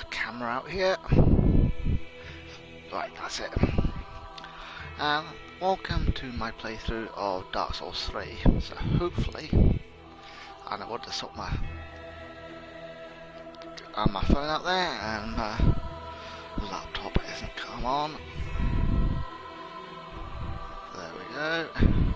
camera out here. Right, that's it. Welcome to my playthrough of Dark Souls 3. So hopefully, and I want to sort my phone out there, and the laptop isn't come on. There we go. And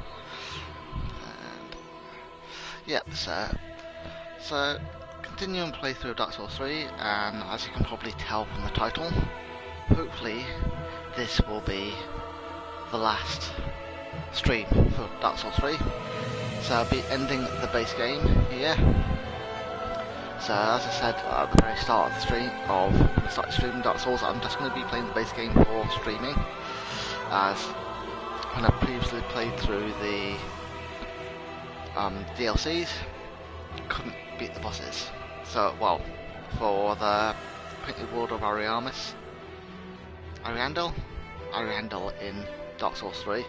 yep, so continuing playthrough of Dark Souls 3, and as you can probably tell from the title, hopefully this will be the last stream for Dark Souls 3. So I'll be ending the base game here. So as I said at the very start of the stream, when I started streaming Dark Souls, I'm just going to be playing the base game for streaming, as when I previously played through the DLCs, couldn't beat the bosses. So, well, for the Painted World of Ariandel in Dark Souls 3,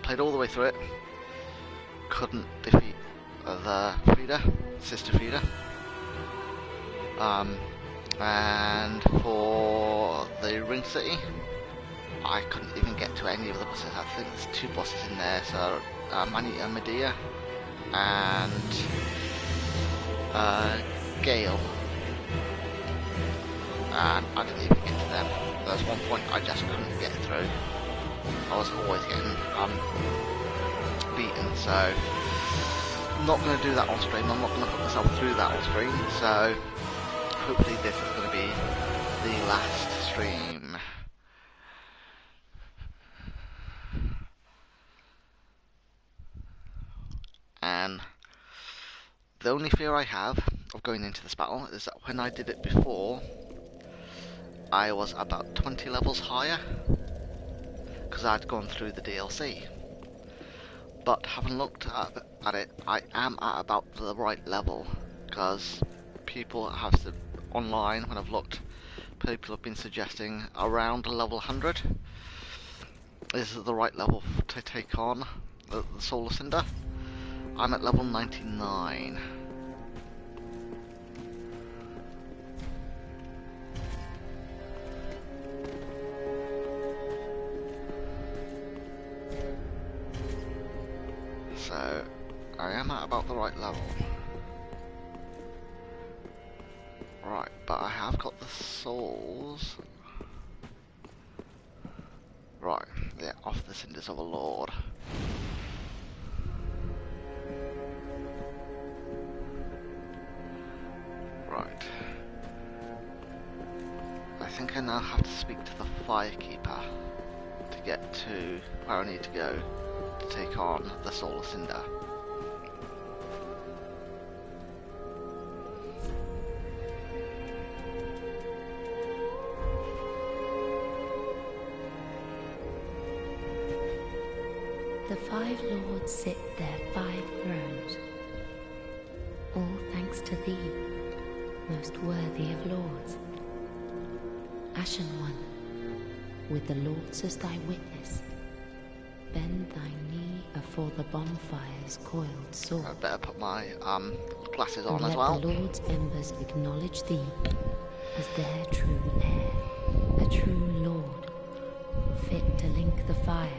played all the way through it, couldn't defeat the Sister Frida, and for the Ring City, I couldn't even get to any of the bosses. I think there's 2 bosses in there, so Manita Medea and Gale, and I didn't even get to them. There was one point I just couldn't get through. I was always getting beaten, so I'm not going to do that on stream. I'm not going to put myself through that on stream, so hopefully this is going to be the last stream. And the only fear I have of going into this battle is that when I did it before, I was about 20 levels higher, because I'd gone through the DLC. But having looked at it, I am at about the right level, because people have said online, when I've looked, people have been suggesting around level 100 is the right level to take on the Solar Cinder. I'm at level 99. So, I am at about the right level. Right, but I have got the souls. Right, yeah, off the Cinders of a Lord. Right. I think I now have to speak to the Firekeeper to get to where I need to go to take on the Solar Cinder. The 5 lords sit their 5 thrones, all thanks to thee, most worthy of lords. Ashen One, with the lords as thy witness, bend thy knee afore the bonfire's coiled sword. I'd better put my glasses on and as well. let the lord's embers acknowledge thee as their true heir, a true lord, fit to link the fire.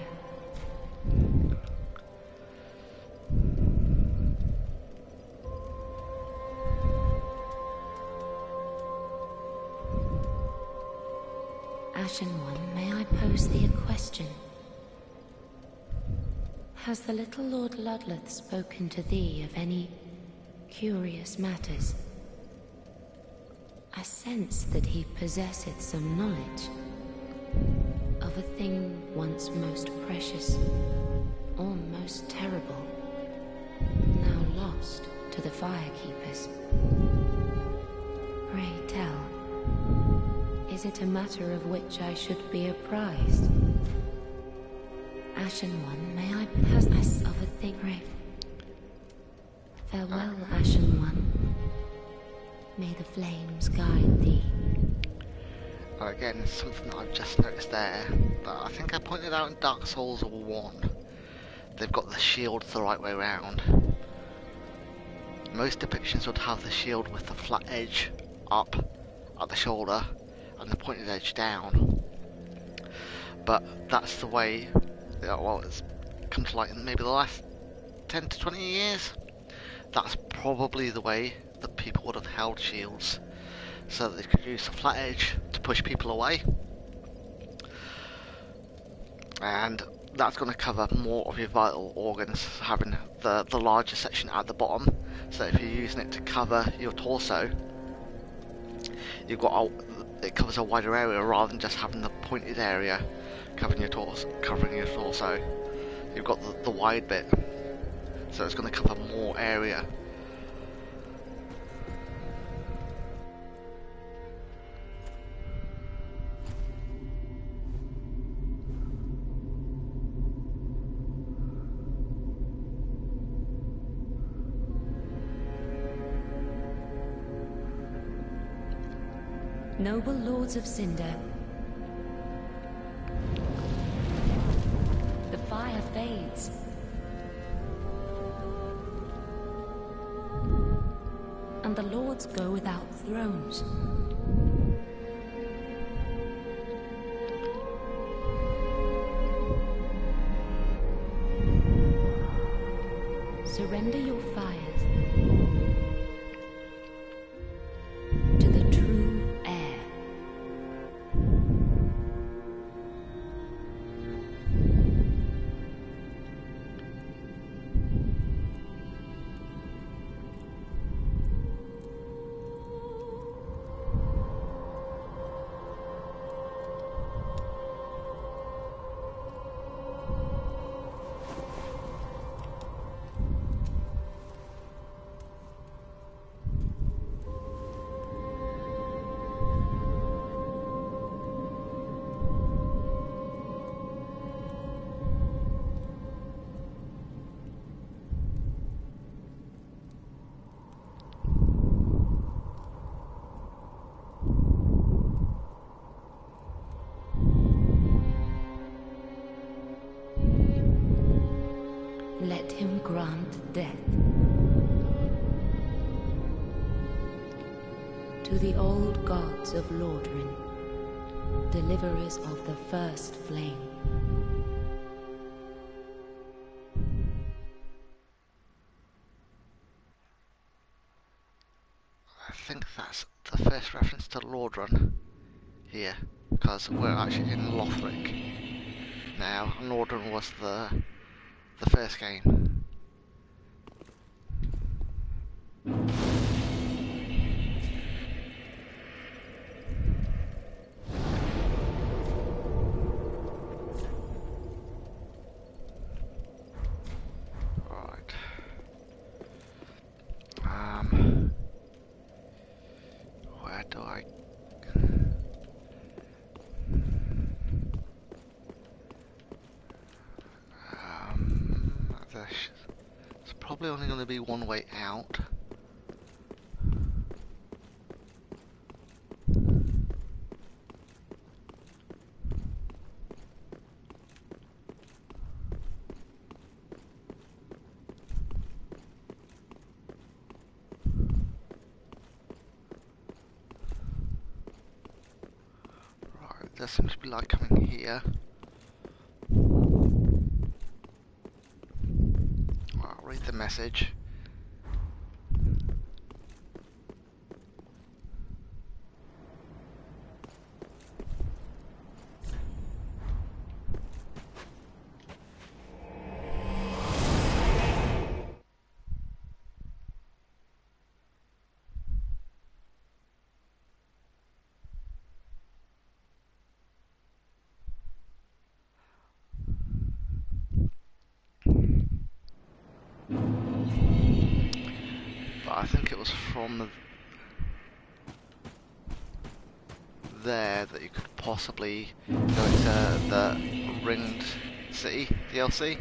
Ashen One, may I pose thee a question? Has the little Lord Ludleth spoken to thee of any curious matters? I sense that he possesseth some knowledge of a thing once most precious, or most terrible, now lost to the Firekeepers. Pray tell, is it a matter of which I should be apprised? Ashen One, may I pass this of a thing? Pray. Farewell, Ashen One. May the flames guide thee. Again, something that I've just noticed there, that I think I pointed out in Dark Souls 1. They've got the shields the right way round. Most depictions would have the shield with the flat edge up at the shoulder and the pointed edge down. But that's the way, well, it's come to light in maybe the last 10 to 20 years. That's probably the way that people would have held shields, so that they could use the flat edge to push people away. And that's going to cover more of your vital organs, having the larger section at the bottom. So if you're using it to cover your torso, you've got it covers a wider area rather than just having the pointed area covering your torso. You've got the wide bit, so it's going to cover more area. Noble lords of Cinder, the fire fades. And the lords go without thrones. Surrender your fires to the true heir. Let him grant death to the old gods of Lordran, deliverers of the first flame. I think that's the first reference to Lordran here, because we're actually in Lothric now, and Lordran was the first game. Right. Where do I... There's probably only going to be one way out. Right, there seems to be light coming here. I'll read the message. But I think it was from there that you could possibly go into the Ringed City DLC.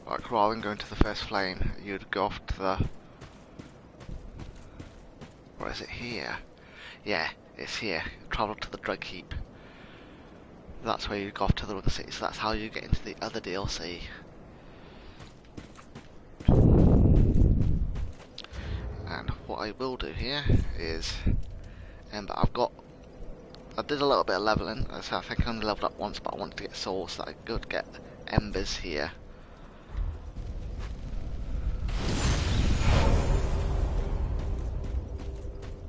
Like, rather than going to the first flame, you'd go off to the... Or is it here? Yeah, it's here. Travel to the Drug Heap. That's where you go off to the Ringed City, so that's how you get into the other DLC. what I will do here is, but I did a little bit of leveling, so I think I only leveled up once, but I wanted to get souls so that I could get embers here.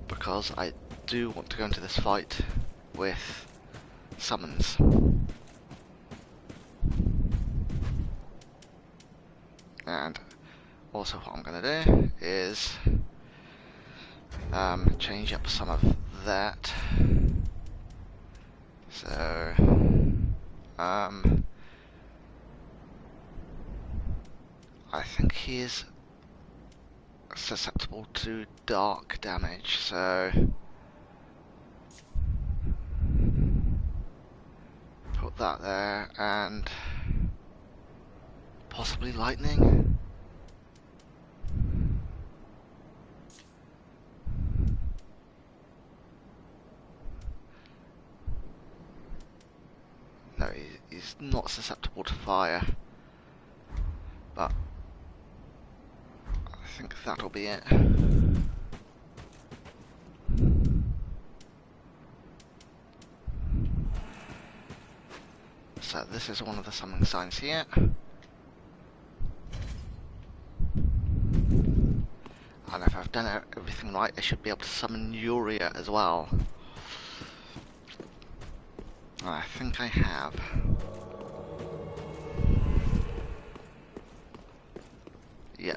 Because I do want to go into this fight with summons. And also what I'm going to do is change up some of that. So I think he is susceptible to dark damage, so put that there, and possibly lightning. No, he's not susceptible to fire, but I think that'll be it. So this is one of the summoning signs here. And if I've done everything right, I should be able to summon Uria as well. And I think I have. Yeah.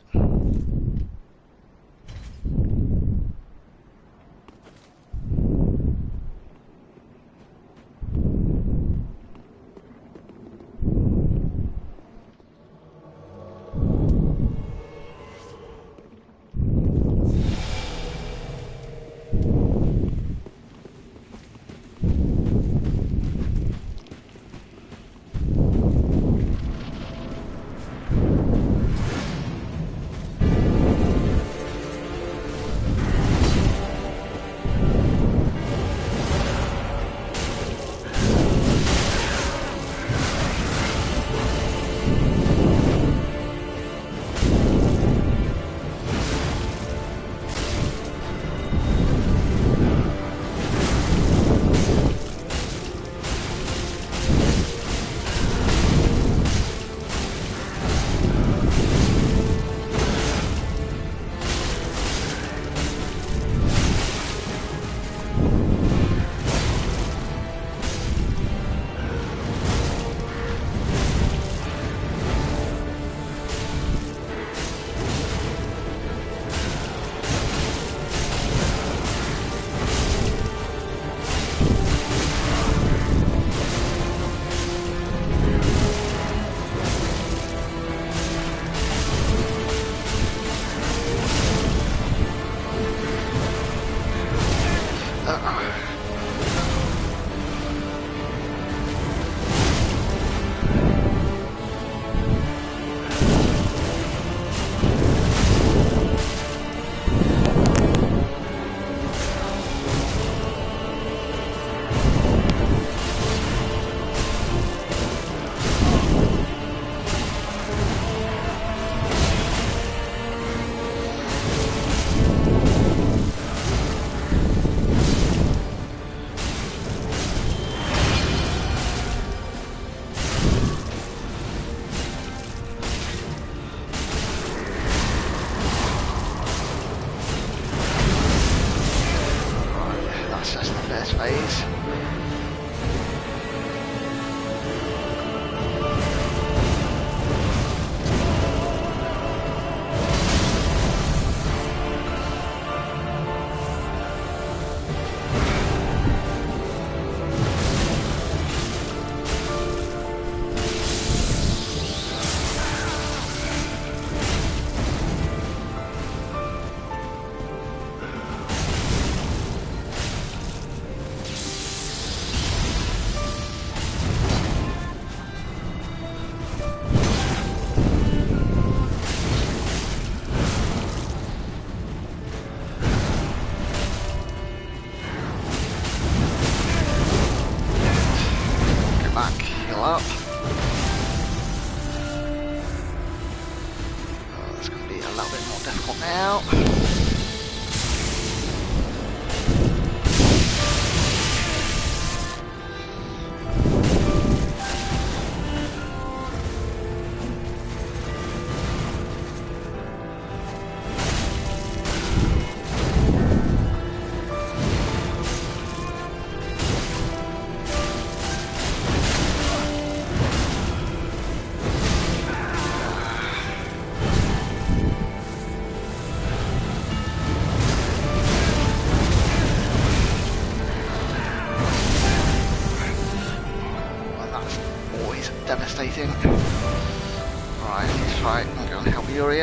That's going to be a little bit more difficult now.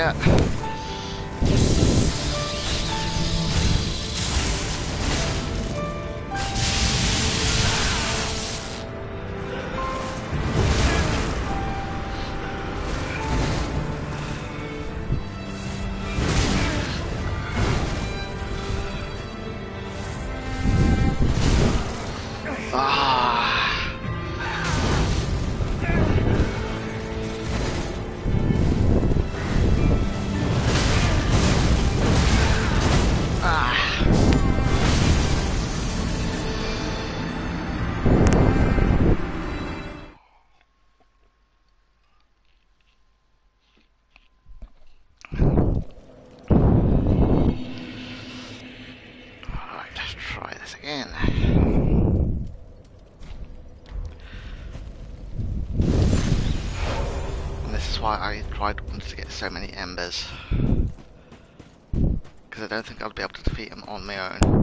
Yeah. Let's try this again. And this is why I wanted to get so many embers. Because I don't think I'll be able to defeat him on my own.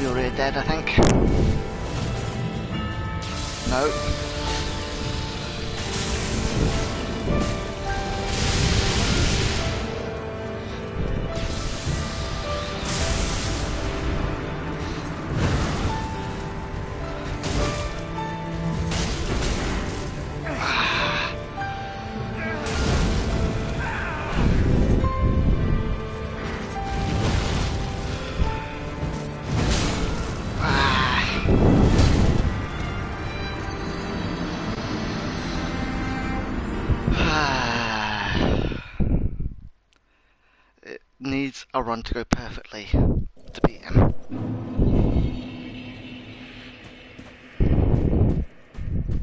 Fury are dead, I think. No. It needs a run to go perfectly to beat him.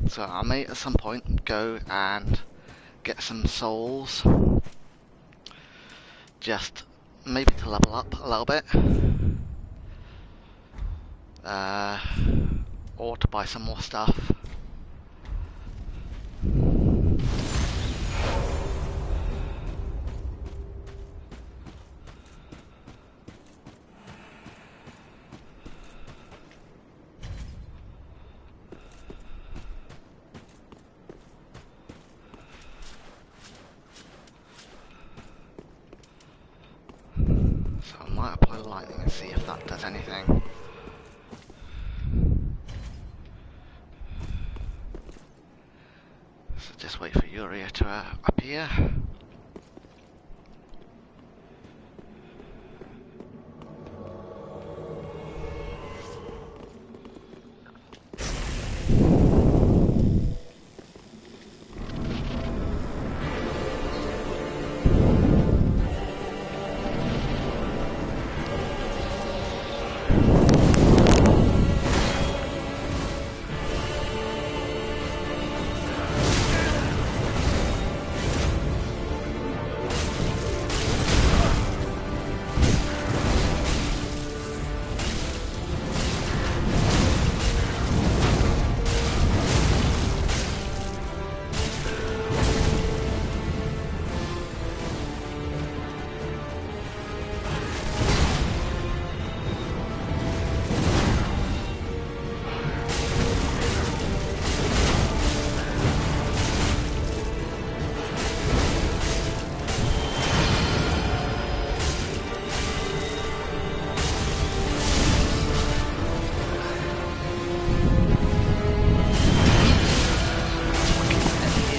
So I may at some point go and get some souls, just maybe to level up a little bit, or to buy some more stuff. So I might apply lightning and see if that does anything. So just wait for Yuria to appear.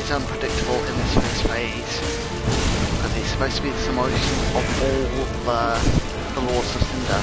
Unpredictable in this first phase, because he's supposed to be the summation of all the Lords of Cinder.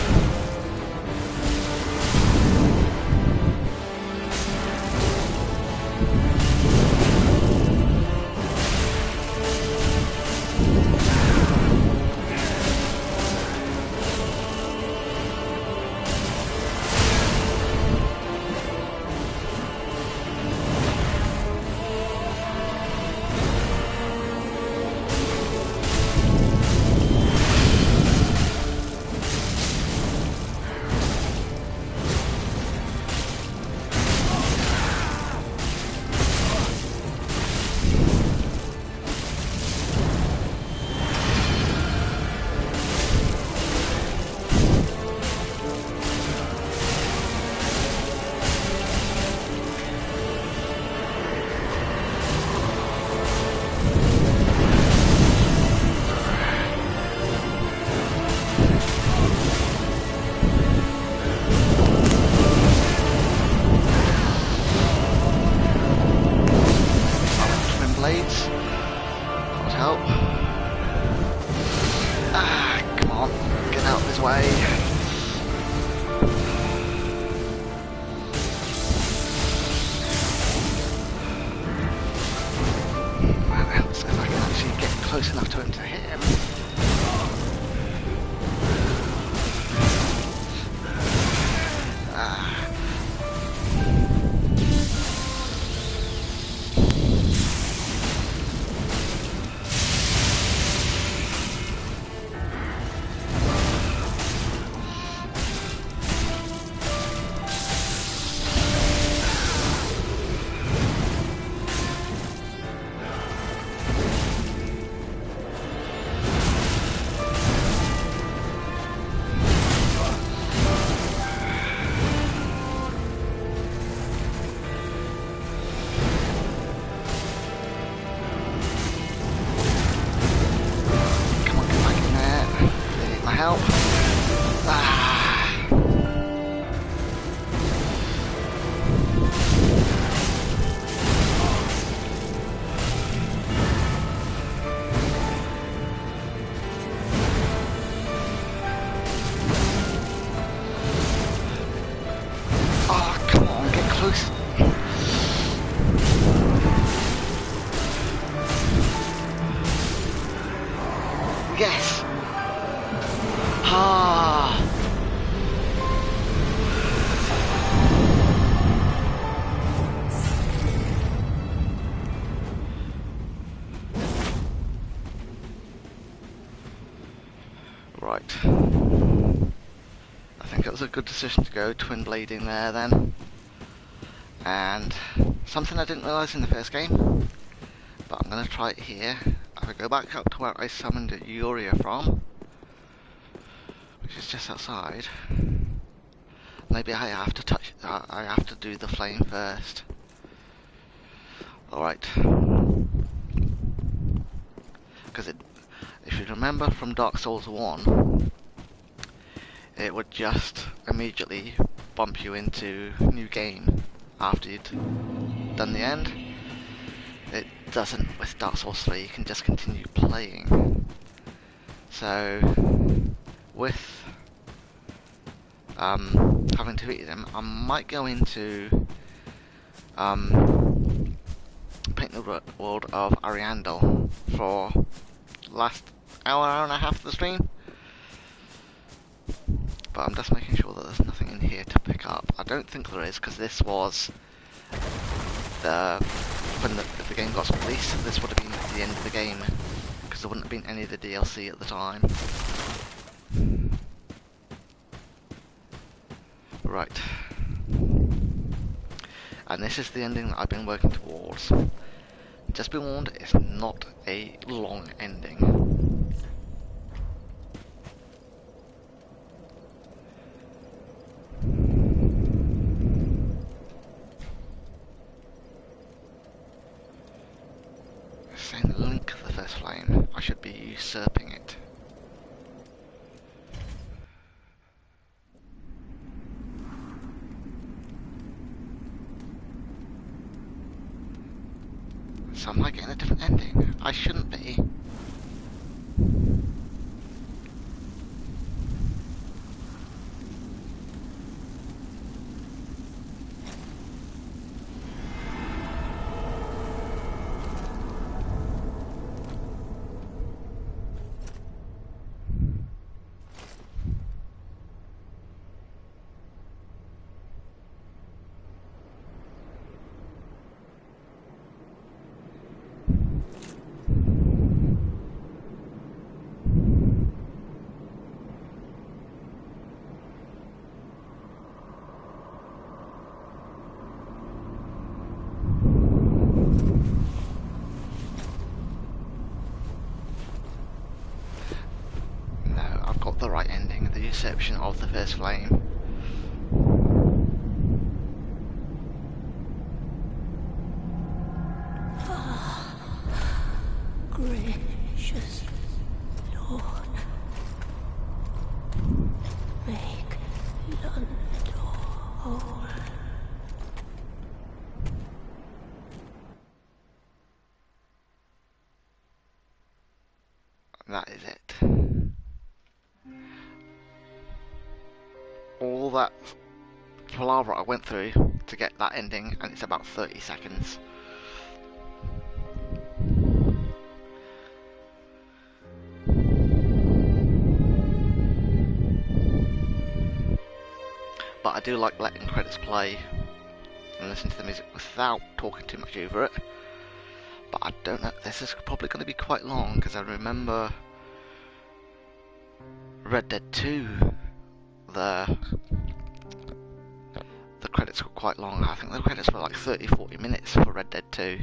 Blades. That would help. Come on, get out of his way. That helps if I can actually get close enough to him to hit him. help. Ah. Oh, come on, get close. Yes. Ah. Right. I think it was a good decision to go twin blading there then. And something I didn't realise in the first game, but I'm going to try it here. If I go back up to where I summoned Uria from, which is just outside, maybe I have to I have to do the flame first. Alright. Because if you remember from Dark Souls 1, it would just immediately bump you into new game after you'd done the end. It doesn't with Dark Souls 3, you can just continue playing. So, with having to eat them, I might go into Paint the World of Ariandel for last hour and a half of the stream. But I'm just making sure that there's nothing in here to pick up. I don't think there is, because this was when the game got released. This would have been at the end of the game, because there wouldn't have been any of the DLC at the time. Right. And this is the ending that I've been working towards. Just be warned, it's not a long ending. Saying the link of the first flame, I should be usurping it. So am I getting a different ending? I shouldn't be. The right ending, the usurpation of the first flame. Gracious Lord, make Londor whole. That is it. All that palaver I went through to get that ending, and it's about 30 seconds. But I do like letting credits play and listen to the music without talking too much over it. But I don't know, this is probably going to be quite long, because I remember Red Dead 2, the credits were quite long. I think the credits were like 30-40 minutes for Red Dead 2.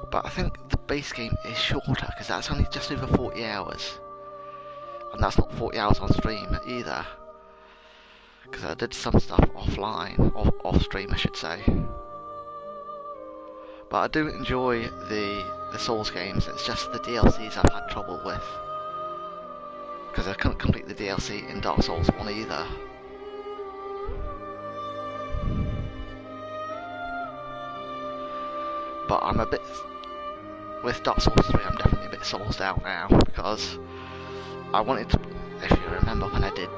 But I think the base game is shorter, because that's only just over 40 hours. And that's not 40 hours on stream either, because I did some stuff offline, off stream I should say. But I do enjoy the the Souls games. It's just the DLCs I've had trouble with, because I couldn't complete the DLC in Dark Souls 1 either. But I'm a bit, with Dark Souls 3 I'm definitely a bit soulsed out now, because I wanted to, if you remember when I did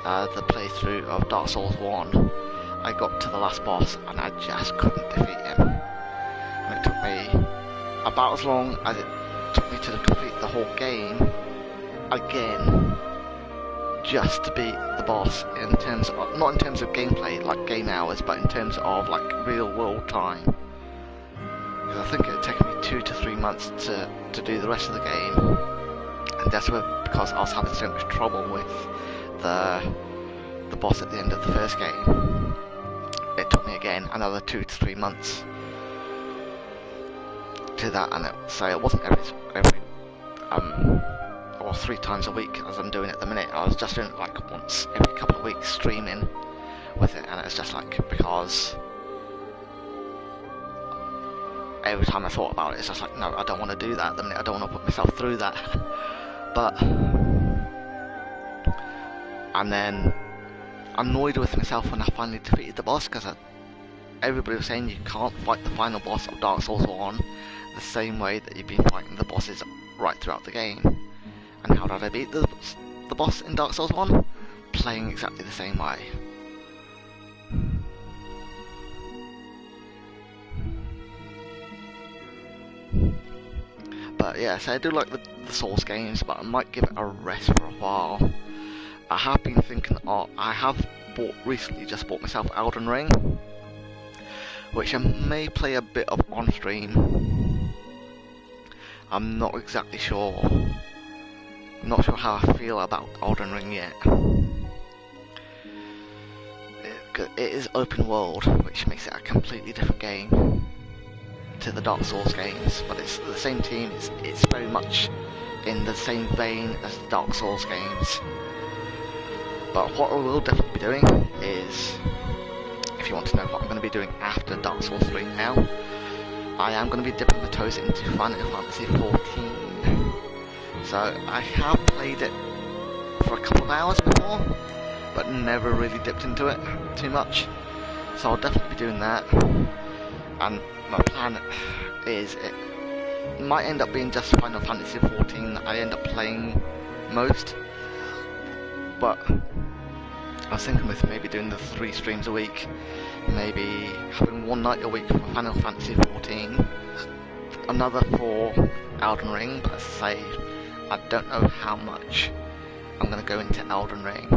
the playthrough of Dark Souls 1, I got to the last boss and I just couldn't defeat him. And it took me about as long as it took me to complete the whole game again, just to beat the boss, in terms of, not in terms of gameplay, like game hours, but in terms of like real world time. Because I think it had taken me 2 to 3 months to do the rest of the game, and that's because I was having so much trouble with the boss at the end of the first game. It took me again another 2 to 3 months to that, and so it wasn't every or 3 times a week as I'm doing at the minute. I was just doing it like once every couple of weeks, streaming with it, and it's just like, because every time I thought about it, it's just like, no, I don't want to do that at the minute. I don't want to put myself through that. But and then annoyed with myself when I finally defeated the boss, because everybody was saying you can't fight the final boss of Dark Souls 1 the same way that you've been fighting the bosses right throughout the game. And how did I beat the boss in Dark Souls 1? Playing exactly the same way. But yeah, so I do like the Souls games, but I might give it a rest for a while. I have been thinking, I have recently just bought myself Elden Ring, which I may play a bit of on stream. I'm not exactly sure. I'm not sure how I feel about Elden Ring yet. It is open world, which makes it a completely different game to the Dark Souls games, but it's the same team. It's very much in the same vein as the Dark Souls games. But what I will definitely be doing is, if you want to know what I'm going to be doing after Dark Souls 3 now, I am going to be dipping my toes into Final Fantasy 14. So I have played it for a couple of hours before, but never really dipped into it too much. So I'll definitely be doing that. And my plan is, it might end up being just Final Fantasy 14 that I end up playing most, but I was thinking with maybe doing the 3 streams a week, maybe having one night a week for Final Fantasy 14, another for Elden Ring, but as I say, I don't know how much I'm going to go into Elden Ring,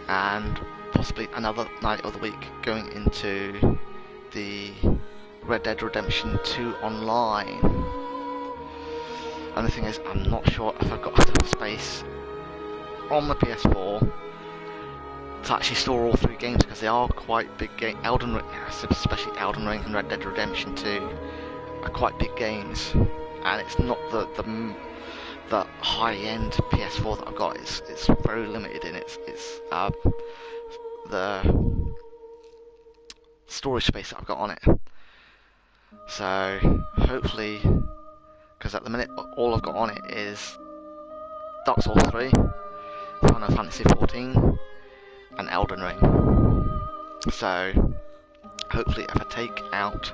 and possibly another night of the week going into the Red Dead Redemption 2 online. And the thing is, I'm not sure if I've got enough space on the PS4 to actually store all 3 games, because they are quite big games. Elden Ring, especially Elden Ring and Red Dead Redemption 2, are quite big games, and it's not the high-end PS4 that I've got. It's very limited in its the storage space that I've got on it. So hopefully, because at the minute all I've got on it is Dark Souls 3, Final Fantasy 14, and Elden Ring. So hopefully, if I take out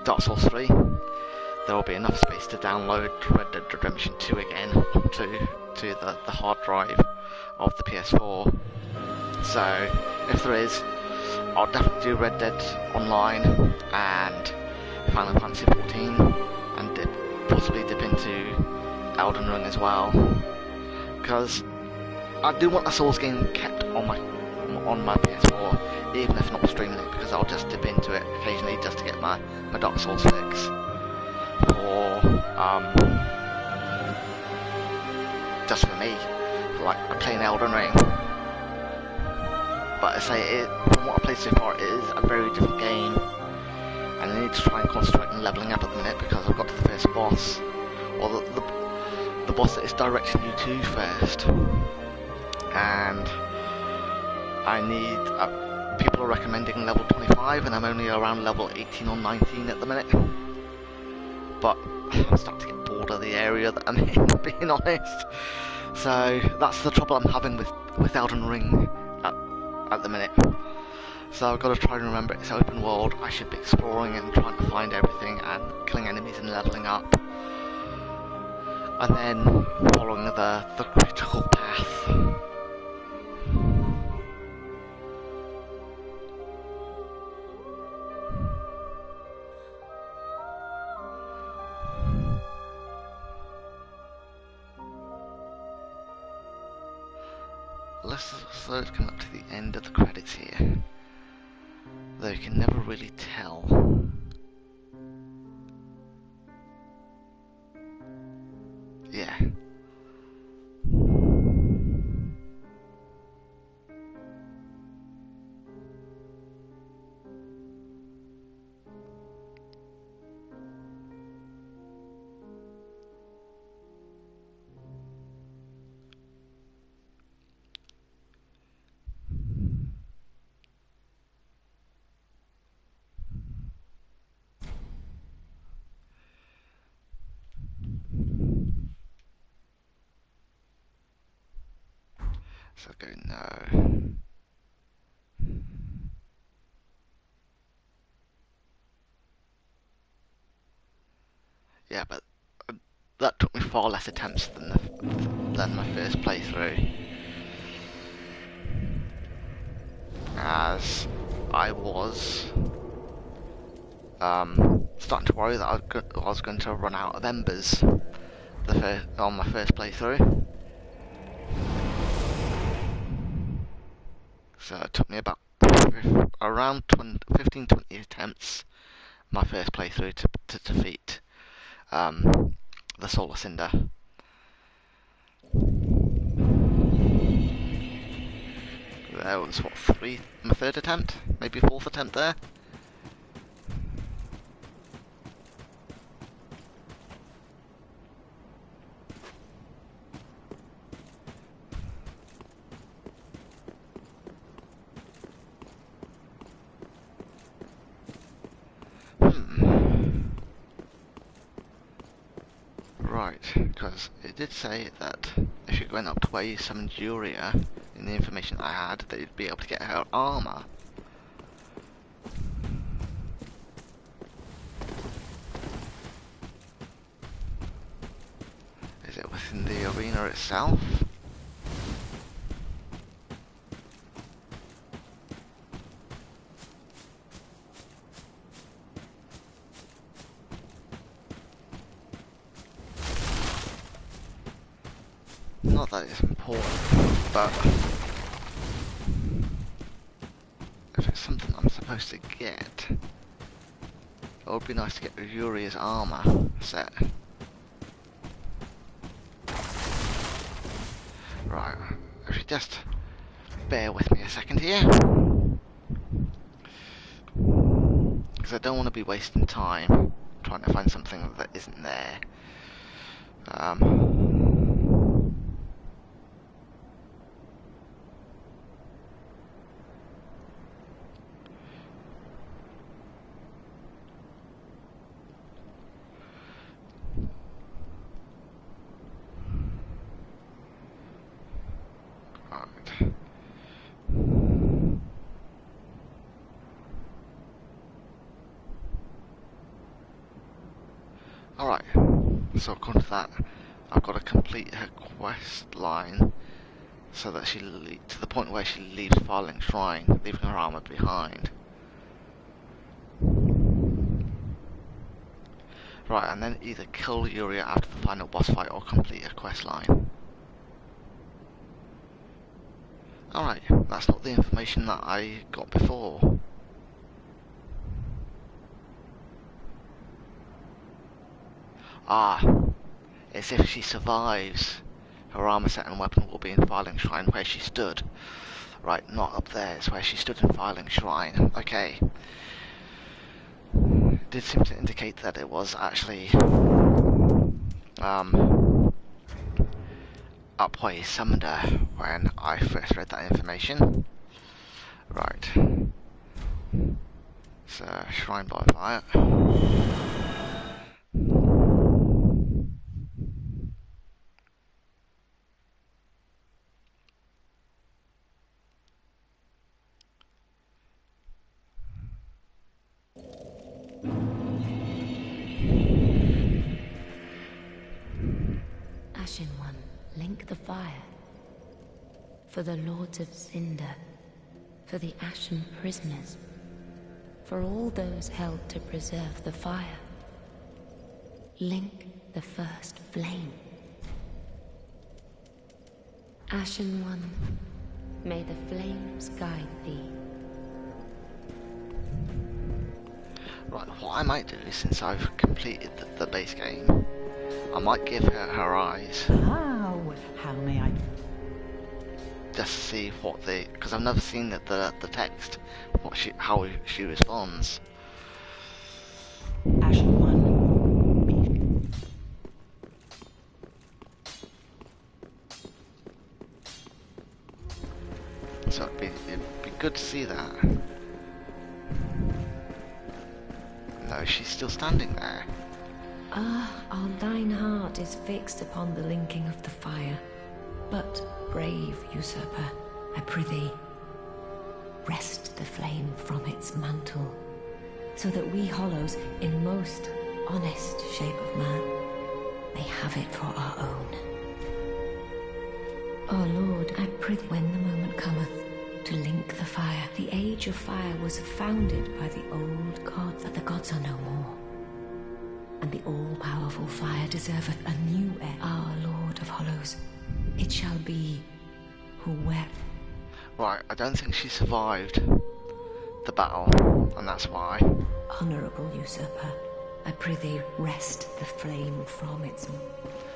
Dark Souls 3, there will be enough space to download Red Dead Redemption 2 again onto the hard drive of the PS4. So if there is, I'll definitely do Red Dead Online and Final Fantasy 14, and possibly dip into Elden Ring as well, because I do want a Souls game kept on my PS4, even if not streaming it, because I'll just dip into it occasionally just to get my Dark Souls fix, or just for me, like playing Elden Ring. But I say, from what I played so far, it is a very different game, and I need to try and concentrate on leveling up at the minute, because I've got to the first boss, or the boss that it's directing you to first, and I need people recommending level 25, and I'm only around level 18 or 19 at the minute. But I'm starting to get bored of the area that I'm in, being honest. So that's the trouble I'm having with Elden Ring at the minute. So I've got to try and remember it's open world. I should be exploring and trying to find everything and killing enemies and leveling up. And then following the critical path. Let's slowly come up to the end of the credits here. Though you can never really tell. Yeah. So go no. Yeah, but that took me far less attempts than my first playthrough. As I was starting to worry that I was going to run out of embers on my first playthrough. So it took me about around 15-20 attempts, my first playthrough, to defeat the Solar Cinder. There was what, my third attempt, maybe fourth attempt there. Right, because it did say that if you're going up to where you summoned Yuria, in the information I had, that you'd be able to get her armour. Is it within the arena itself? Not that it's important, but if it's something I'm supposed to get, it would be nice to get Yuri's armour set. Right, if you just bear with me a second here, because I don't want to be wasting time trying to find something that isn't there. Alright, so according to that, I've got to complete her quest line so that to the point where she leaves Firelink Shrine, leaving her armour behind. Right, and then either kill Yuria after the final boss fight or complete her quest line. Alright, that's not the information that I got before. Ah, it's if she survives, her armour set and weapon will be in Firelink Shrine where she stood. Right, not up there, it's where she stood in Firelink Shrine. Okay. It did seem to indicate that it was actually up where he summoned her when I first read that information. Right. So, Shrine by Fire. Ashen One, link the fire. For the Lords of Cinder, for the Ashen prisoners, for all those held to preserve the fire. Link the first flame. Ashen One, may the flames guide thee. Right, what I might do, since I've completed the base game, I might give her her eyes. How may I? Just to see what because I've never seen the text, how she responds. Ashen One. So it'd be good to see that. No, she's still standing there. Our thine heart is fixed upon the linking of the fire. But, brave usurper, I prithee, wrest the flame from its mantle, so that we hollows, in most honest shape of man, may have it for our own. Our Lord, I prithee, when the moment cometh, to link the fire. The age of fire was founded by the old gods, but the gods are no more. And the all-powerful fire deserveth a new heir. Our Lord of Hollows, it shall be who wept. Right, I don't think she survived the battle, and that's why. Honourable usurper, I prithee wrest the flame from its...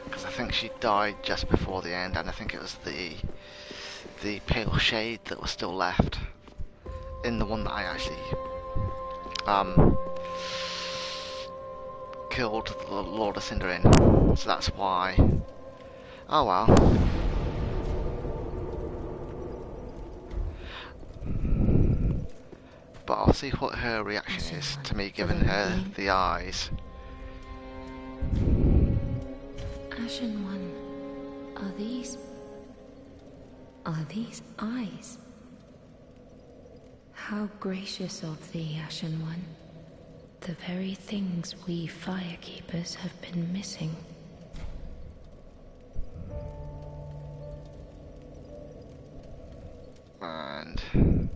Because I think she died just before the end, and I think it was the pale shade that was still left in the one that I actually killed the Lord of Cinder in. So that's why. Oh well. But I'll see what her reaction is to me giving her the eyes. Ashen One, are these eyes? How gracious of thee, Ashen One. The very things we firekeepers have been missing. And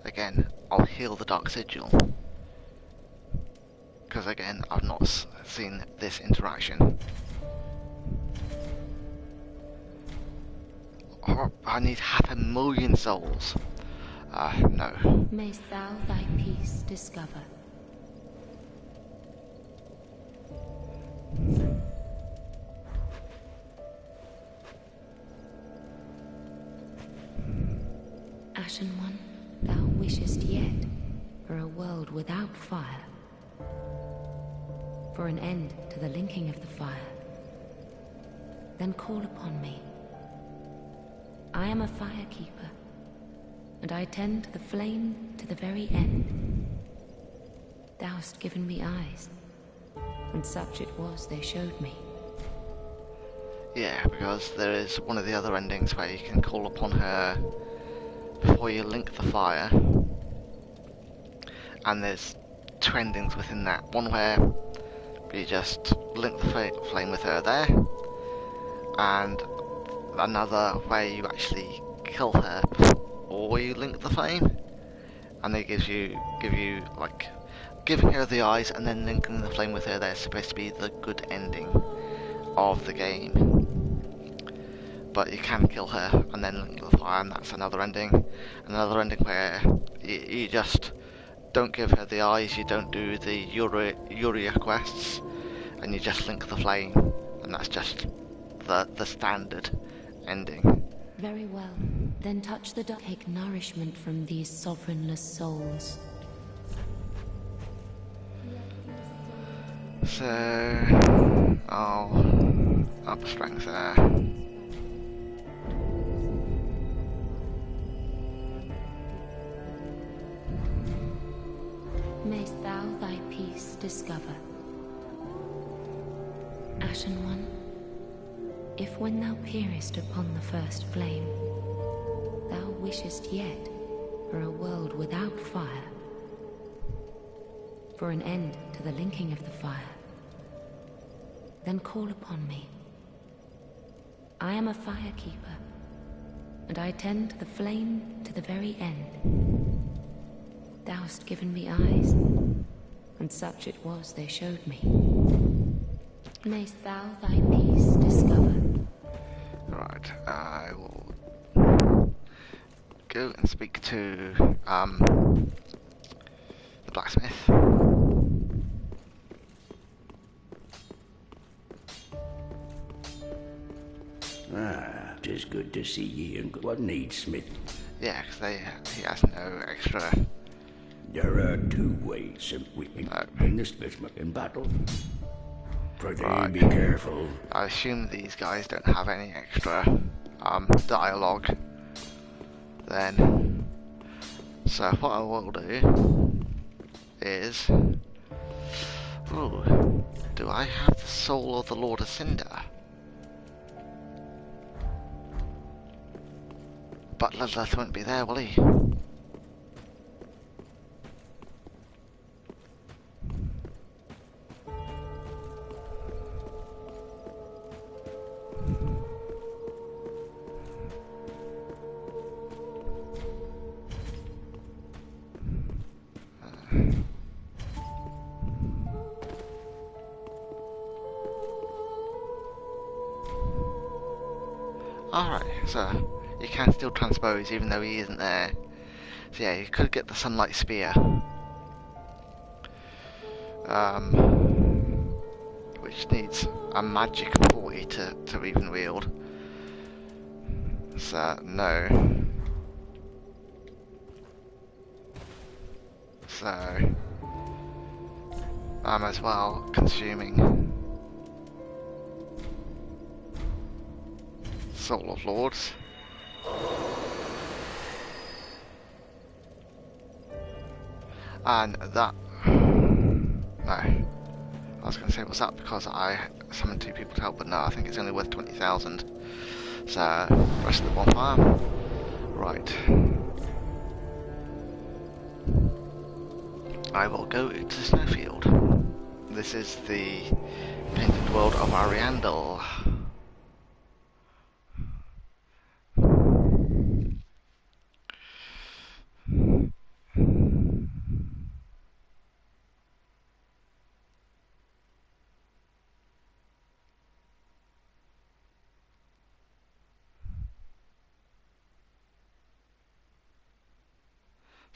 again, I'll heal the Dark Sigil. Because again, I've not seen this interaction. Oh, I need 500,000 souls. No. Mayst thou thy peace discover. Ashen One, thou wishest yet for a world without fire, for an end to the linking of the fire. Then call upon me. I am a firekeeper, and I tend the flame to the very end. Thou hast given me eyes, and such it was they showed me. Yeah, because there is one of the other endings where you can call upon her before you link the fire, and there's two endings within that. One where you just link the flame with her there, and another where you actually kill her before you link the flame, and it give you like giving her the eyes and then linking the flame with her. They're supposed to be the good ending of the game. But you can kill her and then link the fire, and that's another ending. Another ending where you just don't give her the eyes, you don't do the Uria quests, and you just link the flame, and that's just the standard ending. Very well. Then touch the dark. Take nourishment from these sovereignless souls. So I'll up strength there. discover. Ashen One, if when thou peerest upon the first flame, thou wishest yet for a world without fire, for an end to the linking of the fire, then call upon me. I am a firekeeper, and I tend the flame to the very end. Thou hast given me eyes, and such it was they showed me. Mayst thou thy peace discover. Right, I will go and speak to the blacksmith. Ah, 'tis good to see ye, and what needs, Smith? Yeah, because he has no extra. There are two ways of weeping in this business in battle. Prithee, Right. be careful. I assume these guys don't have any extra dialogue. Then, so what I will do is, ooh, do I have the soul of the Lord of Cinder? But Ludleth won't be there, will he? Alright, so you can still transpose even though he isn't there. So yeah, you could get the Sunlight Spear. Which needs a magic 40 to even wield. So, no. So, I'm as well consuming Soul of Lords. And that... No. I was going to say, was that because I summoned two people to help? But no, I think it's only worth 20,000. So, rest of the bonfire. Right. I will go to Snowfield. This is the painted world of Ariandel.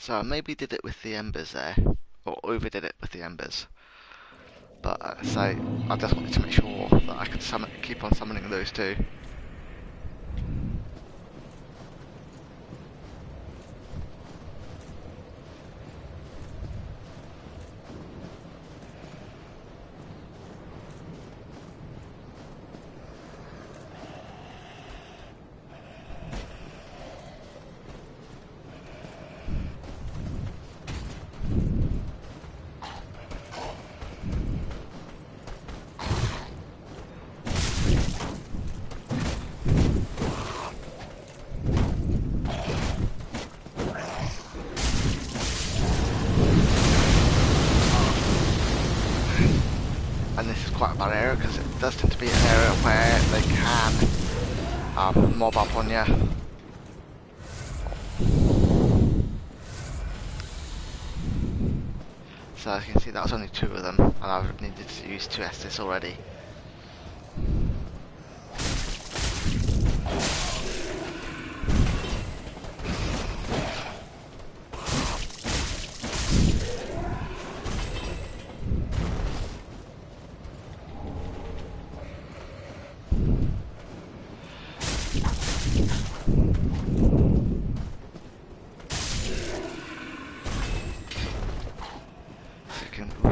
So I maybe did it with the embers there, or overdid it with the embers. But so I just wanted to make sure that I could keep on summoning those two. And this is quite a bad area because it does tend to be an area where they can mob up on you. So as you can see, that was only two of them, and I've needed to use two Estus already.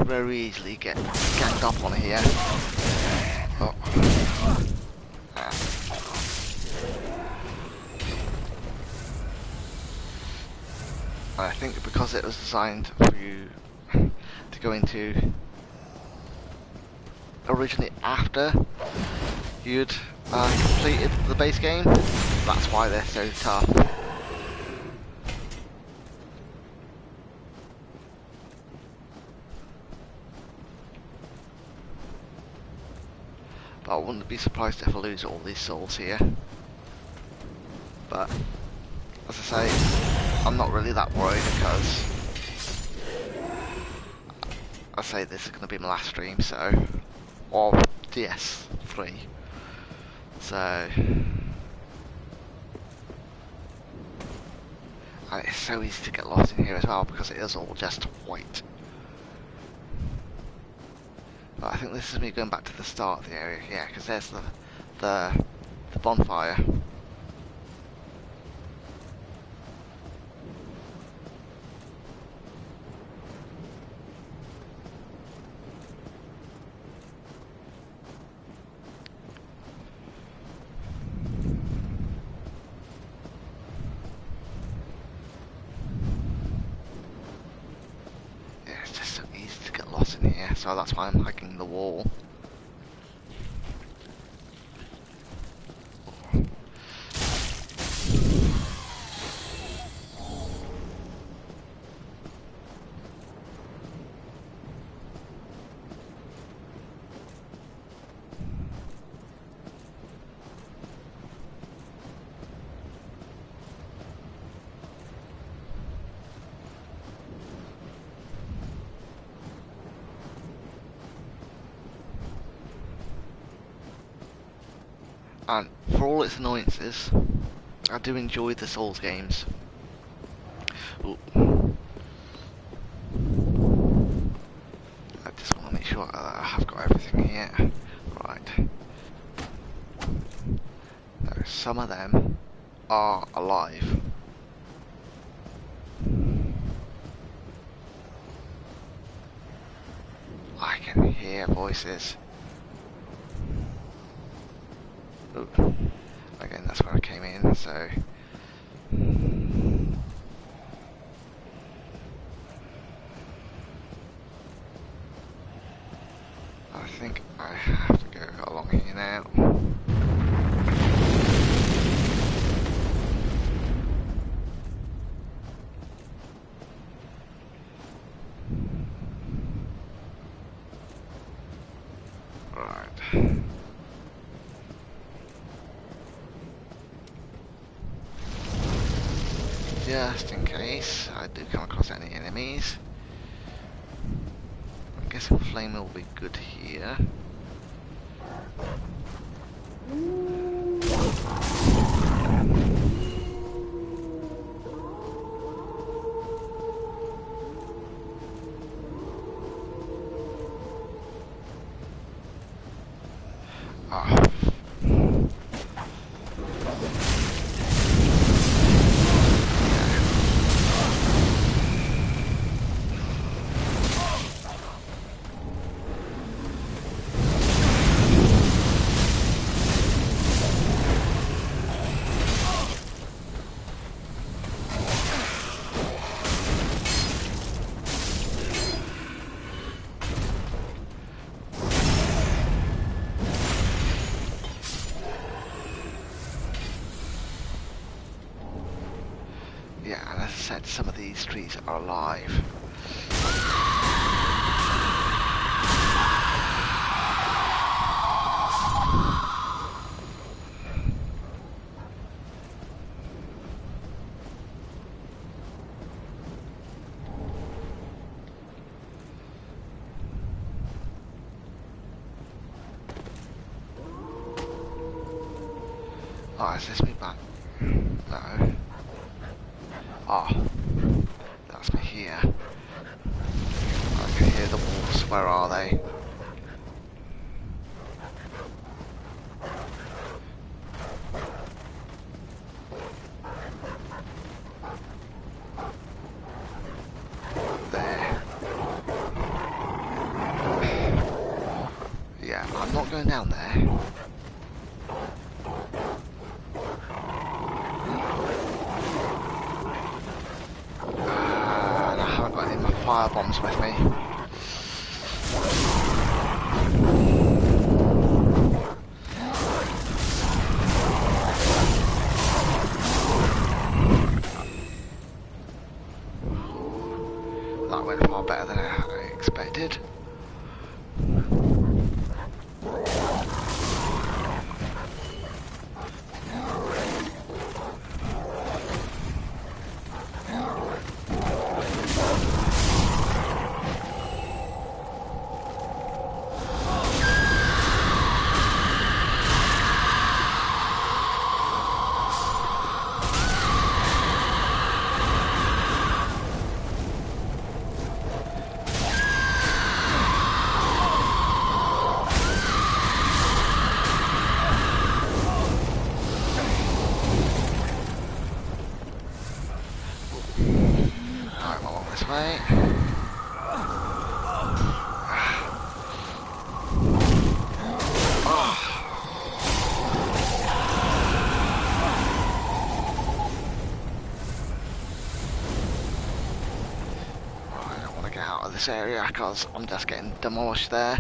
Very easily get ganged up on here. Oh. I think because it was designed for you to go into originally after you'd completed the base game. That's why they're so tough. But I wouldn't be surprised if I lose all these souls here. But as I say, I'm not really that worried because I say this is going to be my last stream, so, or DS3. So, and it's so easy to get lost in here as well because it is all just white. But I think this is me going back to the start of the area, yeah, because there's the bonfire. In here, so that's why I'm hiking the wall. And for all its annoyances, I do enjoy the Souls games. Ooh. I just want to make sure that I have got everything here. Right. No, some of them are alive. I can hear voices. Ooh. Again, that's where I came in, so... I think I have to go along here now. Right. Just in case I do come across any enemies. I'm guessing flame will be good here. Ah. Yeah, and as I said, some of these trees are alive. Oh, is this me back? No. Ah, that's me here. I can hear the wolves. Where are they? There. Yeah, I'm not going down there. Fire bombs with me. this area because I'm just getting demolished there.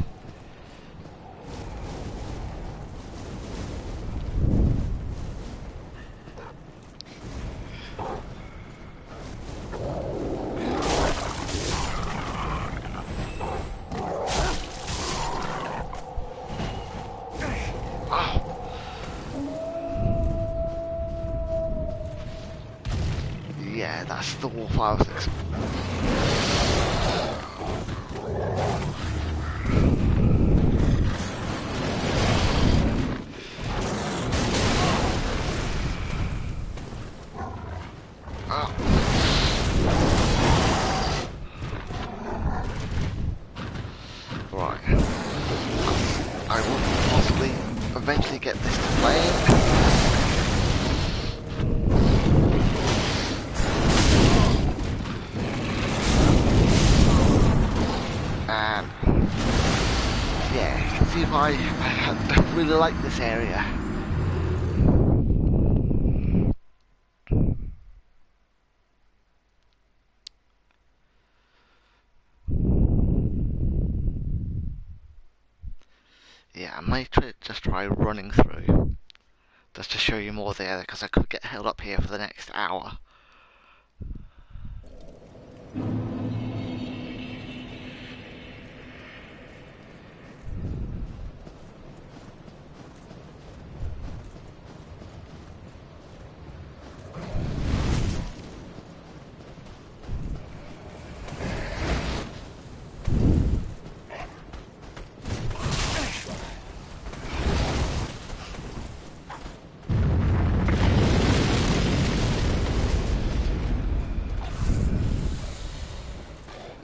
Yeah, that's the wolf I was expecting. Right. I will possibly eventually get this to flame. And yeah, you can see why I don't really like this area. Yeah, I might just try running through, just to show you more there, because I could get held up here for the next hour.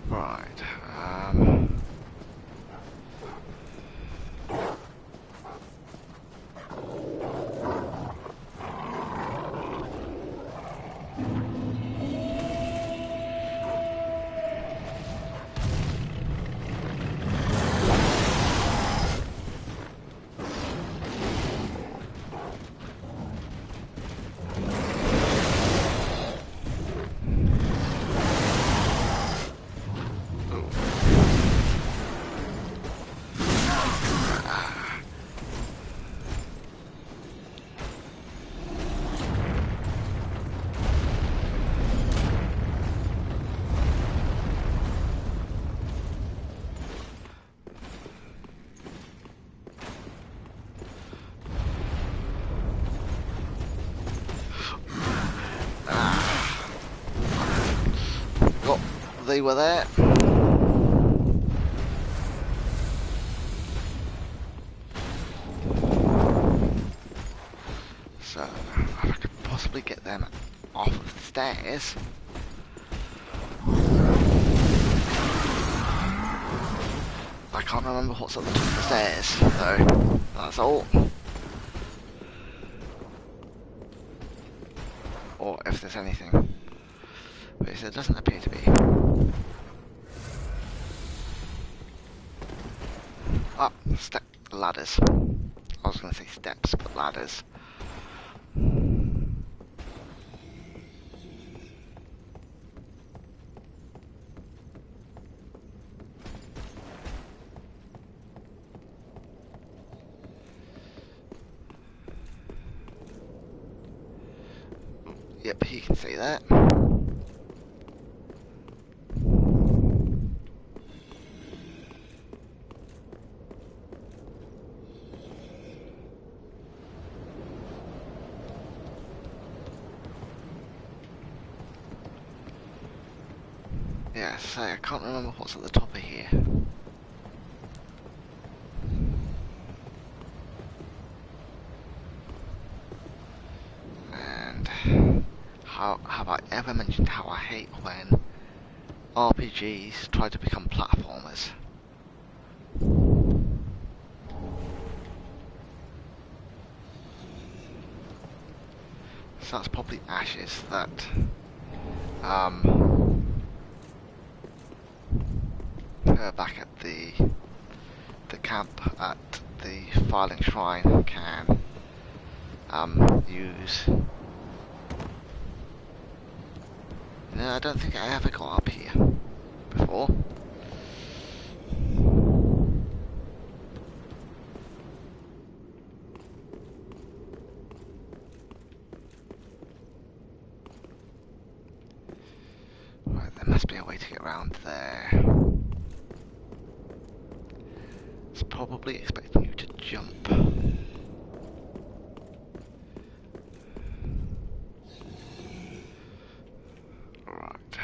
Right, oh, they were there. So, if I could possibly get them off of the stairs. I can't remember what's at the top of the stairs, so that's all. Or if there's anything. But there doesn't appear to be. Ah, ladders. I was going to say steps, but ladders. Yep, you can see that. Yeah, so I can't remember what's at the top of here. And have I ever mentioned how I hate when RPGs try to become platformers? So that's probably ashes that back at the camp at the Filing Shrine can use. No, I don't think I ever got up here before. be a way to get around there. It's probably expecting you to jump. Right.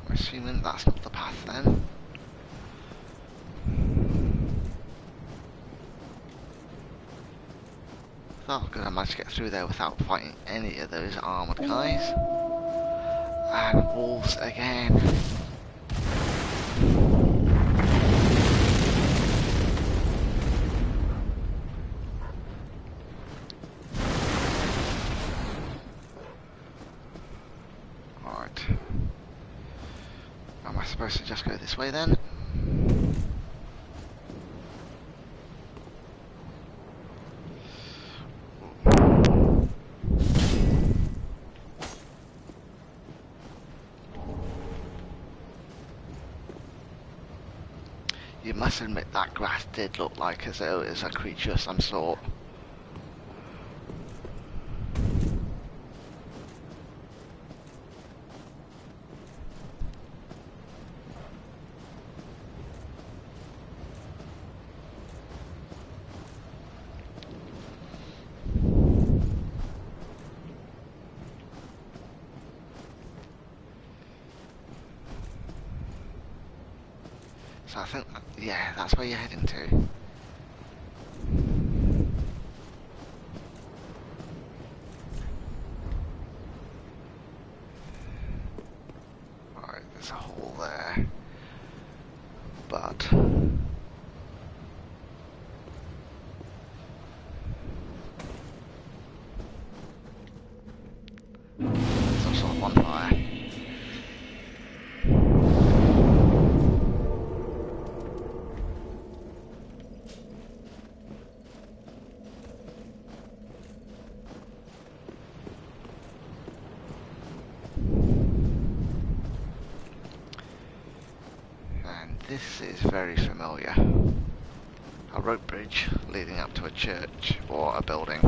I'm assuming that's not the path then. So I'm gonna manage to get through there without fighting any of those armoured guys. And wolves again. Alright. Am I supposed to just go this way then? You must admit that grass did look like as though it was a creature of some sort. So I think, yeah, that's where you're heading to. Alright, there's a hole there. But... there's some sort of bonfire. This is very familiar. A rope bridge leading up to a church or a building.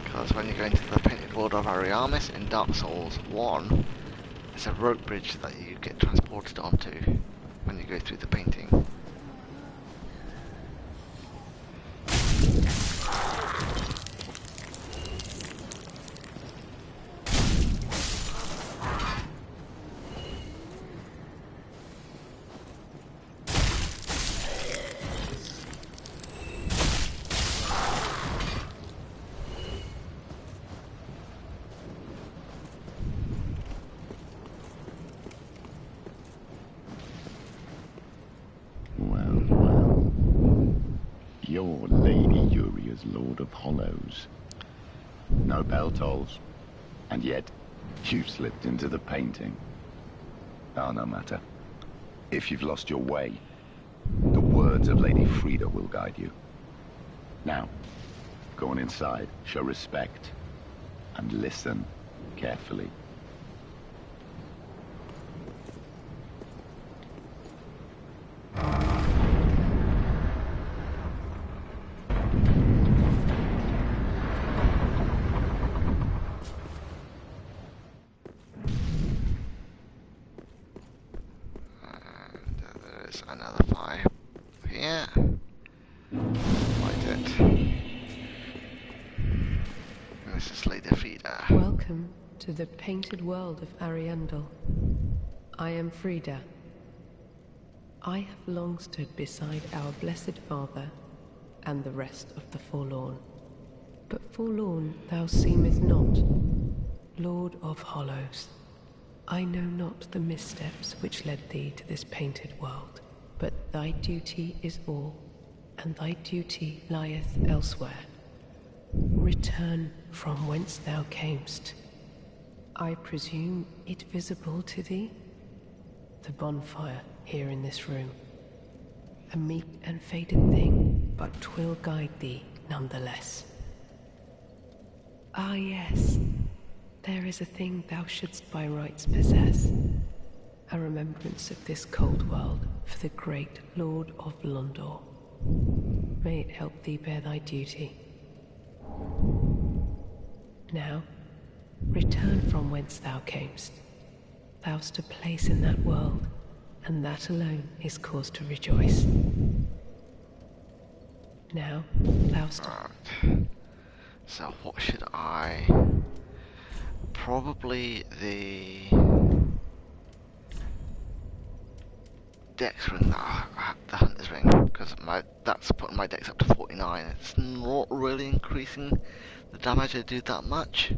Because when you go into the Painted World of Ariamis in Dark Souls 1, it's a rope bridge that you get transported onto when you go through the painting. You're Lady Uria's Lord of Hollows. No bell tolls, and yet you've slipped into the painting. Oh, no matter. If you've lost your way, the words of Lady Frida will guide you. Now, go on inside, show respect, and listen carefully. Another fire here. Light it. And this is Lady Frida. Welcome to the painted world of Ariandel. I am Frida. I have long stood beside our blessed Father and the rest of the forlorn. But forlorn thou seemest not, Lord of Hollows. I know not the missteps which led thee to this painted world, but thy duty is all, and thy duty lieth elsewhere. Return from whence thou camest. I presume it visible to thee? The bonfire here in this room. A meek and faded thing, but 'twill guide thee nonetheless. Ah yes, there is a thing thou shouldst by rights possess. A remembrance of this cold world for the great Lord of Londor. May it help thee bear thy duty. Now, return from whence thou camest. Thou'st a place in that world, and that alone is cause to rejoice. Now, thou'st... Right. So what should I... Probably the... Dex ring, the Hunter's ring, because that's putting my dex up to 49. It's not really increasing the damage I do that much.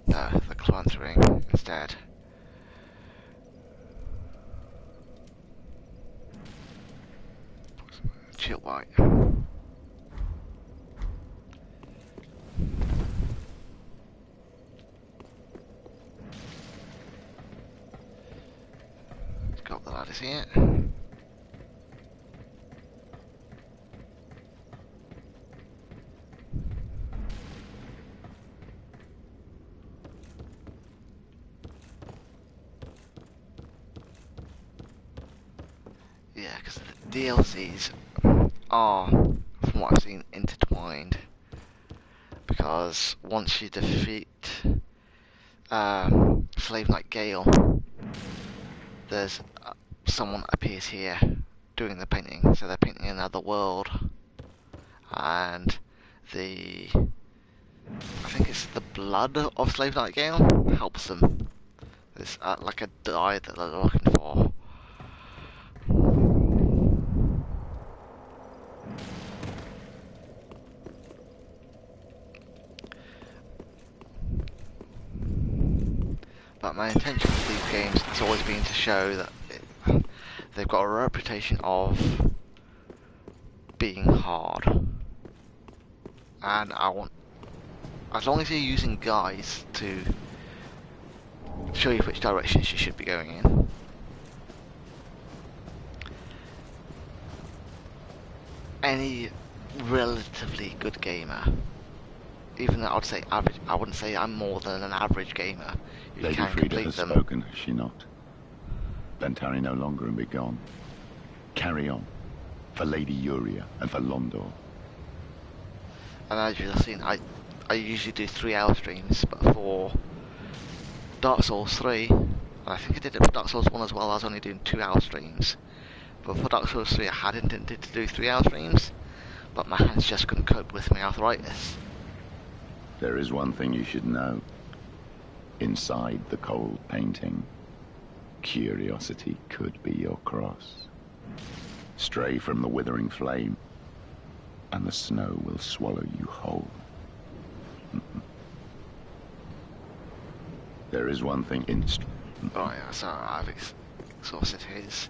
No, the Clan's ring instead. Chill white. Got the ladders here. Yeah, because the DLCs are, from what I've seen, intertwined. Because once you defeat Slave Knight Gale, there's someone appears here doing the painting. So they're painting another world, and I think it's the blood of Slave Knight Gale helps them. It's like a dye that they're looking for. But my intention with these games has always been to show that they've got a reputation of being hard. And I want, as long as you're using guides to show you which directions you should be going in. Any relatively good gamer, even though I'd say average, I wouldn't say I'm more than an average gamer. You Lady can Frida complete has them. spoken, has she not? Then tarry no longer and be gone. Carry on. For Lady Uria and for Londor. And as you've seen, I usually do 3-hour streams, but for Dark Souls 3, and I think I did it for Dark Souls 1 as well, I was only doing 2-hour streams. But for Dark Souls 3 I had intended to do 3-hour streams, but my hands just couldn't cope with my arthritis. There is one thing you should know. Inside the cold painting, curiosity could be your cross. Stray from the withering flame, and the snow will swallow you whole. There is one thing Oh yeah, so I've exhausted his.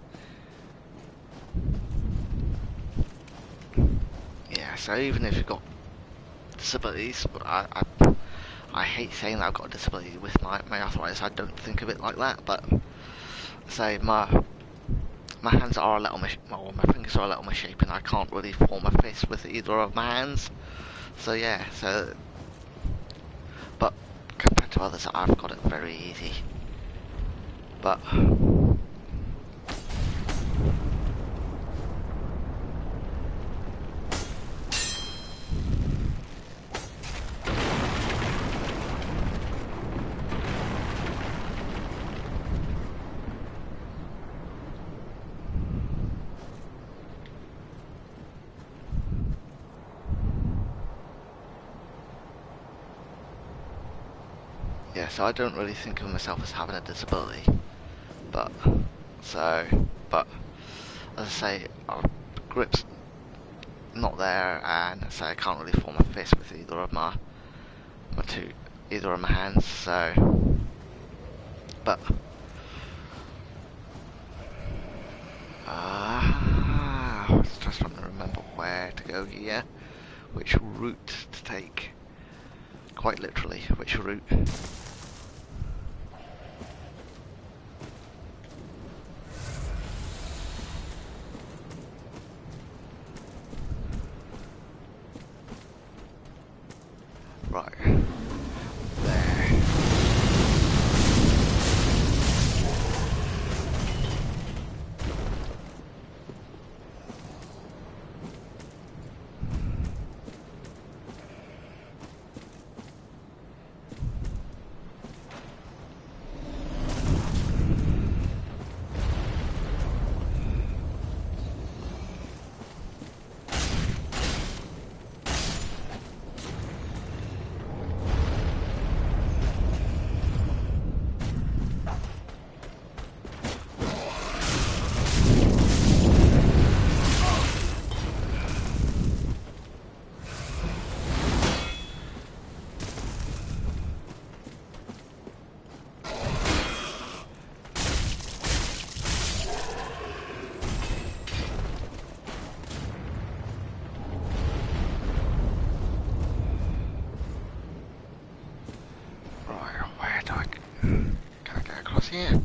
Yeah, so even if you've got disabilities, but I hate saying that I've got a disability with my arthritis. I don't think of it like that, but say my hands are a little my fingers are a little misshapen. I can't really form a fist with either of my hands. So yeah, but compared to others, I've got it very easy. But yeah, so I don't really think of myself as having a disability, but but as I say, our grip's not there, and so I can't really form a fist with either of my hands. So, but I was just trying to remember where to go here, which route to take. Quite literally, which route. Right. There. Here.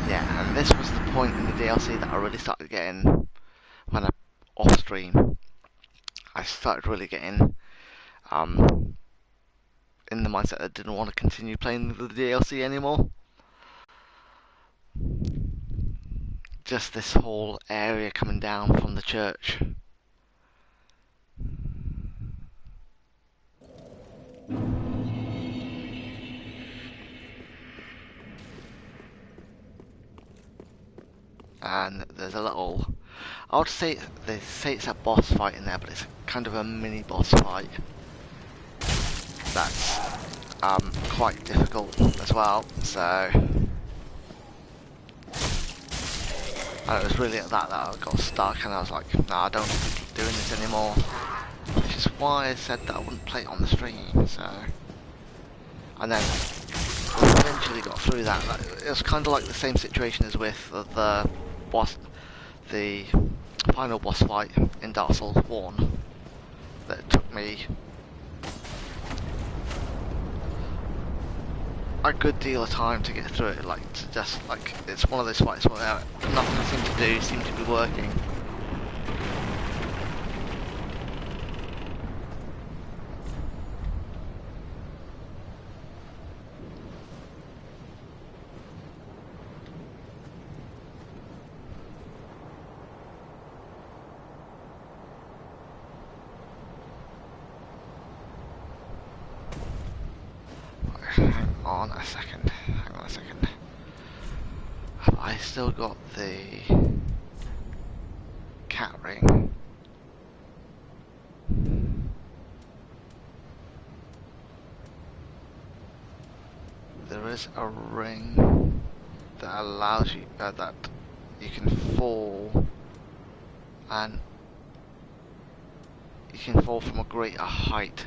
Yeah, and this was the point in the DLC that I really started getting when I off stream. I started really getting in the mindset that I didn't want to continue playing the DLC anymore. Just this whole area coming down from the church. And there's a little, I would say they say it's a boss fight in there, but it's kind of a mini boss fight that's quite difficult as well. So and it was really at that I got stuck, and I was like, nah, I don't want to keep doing this anymore, which is why I said that I wouldn't play it on the stream. So, and then eventually got through that. It was kind of like the same situation as with the boss, the final boss fight in Dark Souls 1. That took me a good deal of time to get through it. Like, to just like, it's one of those fights where nothing seemed to do seemed to be working. Hang on a second. Have I still got the cat ring? There is a ring that allows you that you can fall, and you can fall from a greater height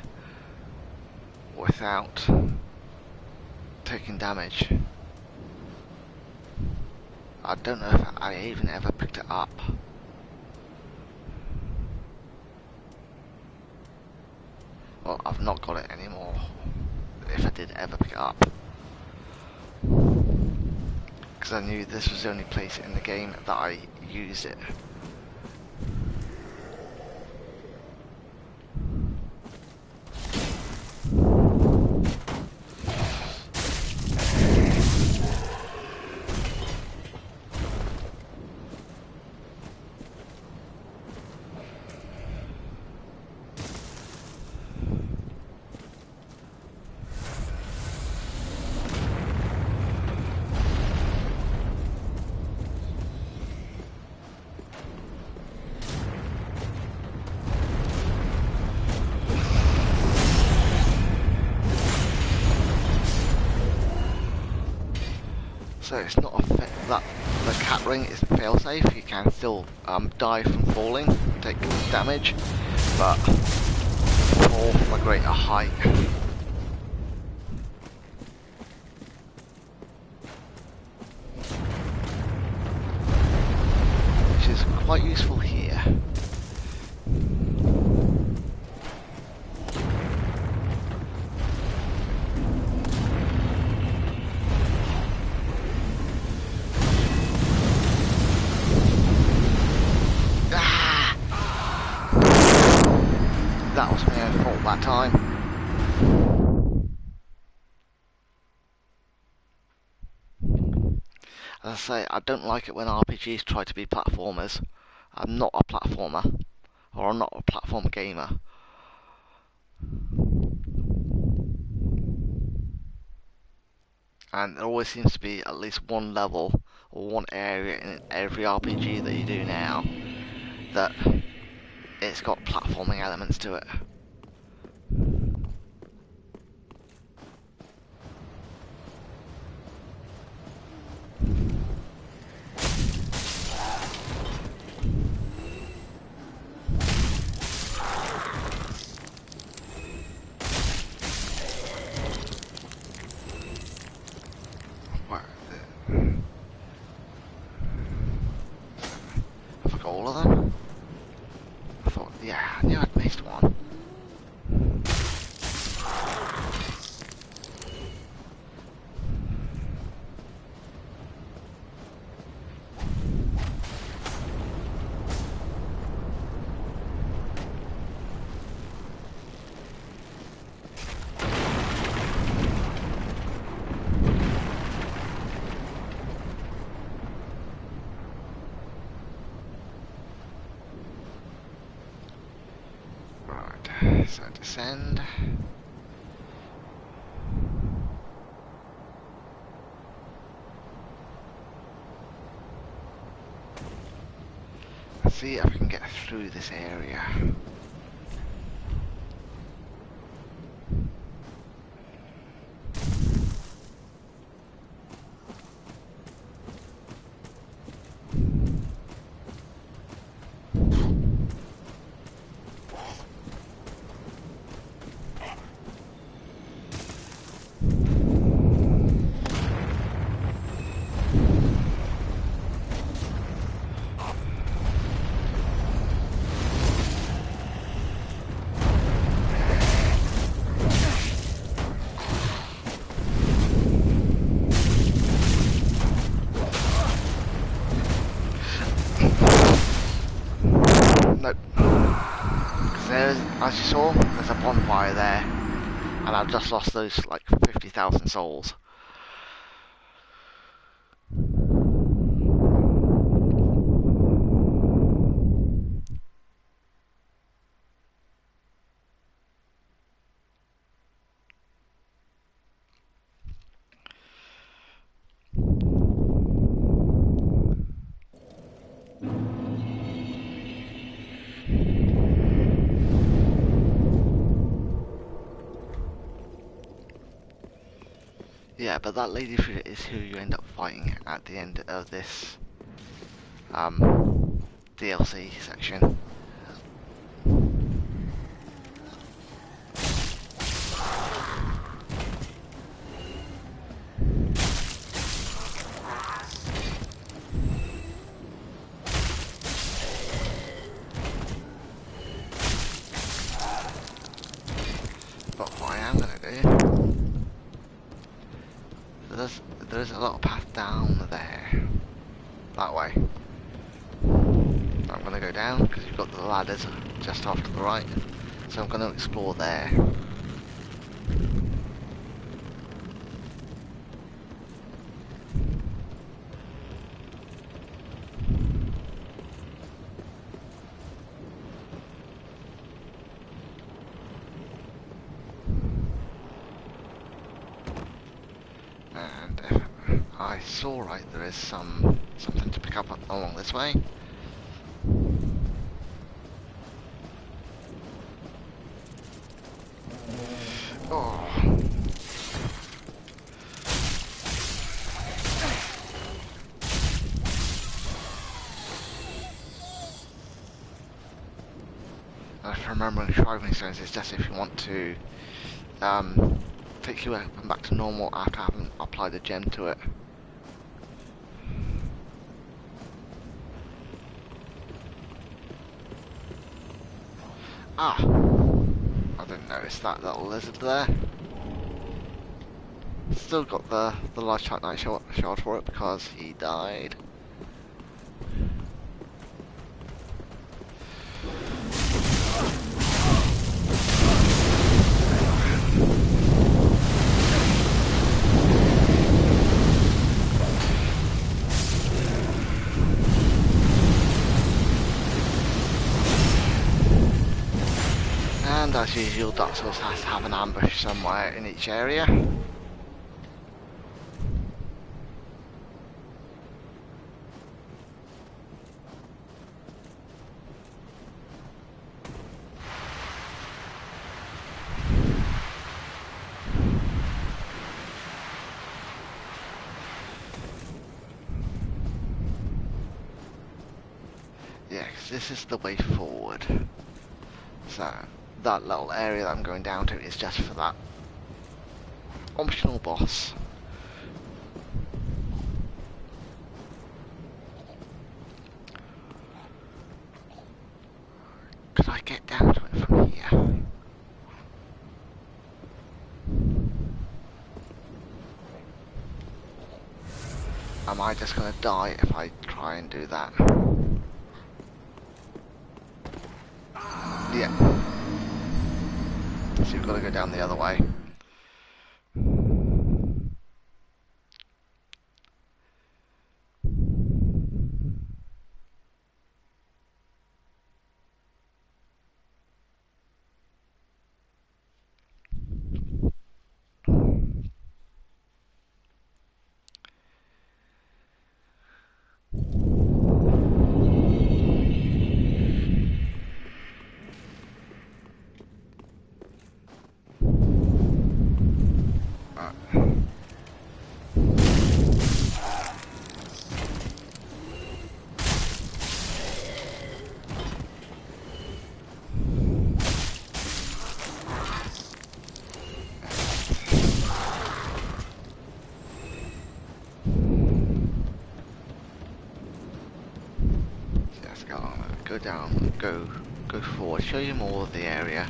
without taking damage. I don't know if I even ever picked it up. Well, I've not got it anymore, if I did ever pick it up. Because I knew this was the only place in the game that I used it. So it's not a that the cat ring isn't failsafe. You can still die from falling, take damage, but fall from a greater height. Which is quite useful here. That was my own fault that time. As I say, I don't like it when RPGs try to be platformers. I'm not a platformer, or I'm not a platform gamer. And there always seems to be at least one level or one area in every RPG that you do now that it's got platforming elements to it. Have I got all of them? I thought, yeah, I knew I'd missed one. So descend. Let's see if I can get through this area. Nope. Because as you saw, there's a bonfire there, and I've just lost those like 50,000 souls. Yeah, but that lady is who you end up fighting at the end of this DLC section. But what I am going to do, there's a little path down there, that way. I'm going to go down because you've got the ladders just off to the right, so I'm going to explore there. And if I saw right, there is something to pick up along this way. Oh. if I'm remembering, shriving stones is just if you want to take your weapon back to normal after having applied a gem to it. Ah, I didn't notice that little lizard there. Still got the large Titanite shard for it because he died. And as usual, Dark Souls has to have an ambush somewhere in each area. Yeah, 'cause this is the way forward. So, that little area that I'm going down to is just for that optional boss. Could I get down to it from here? Am I just gonna die if I try and do that? Yeah. So you've got to go down the other way. Go down, go forward, show you more of the area.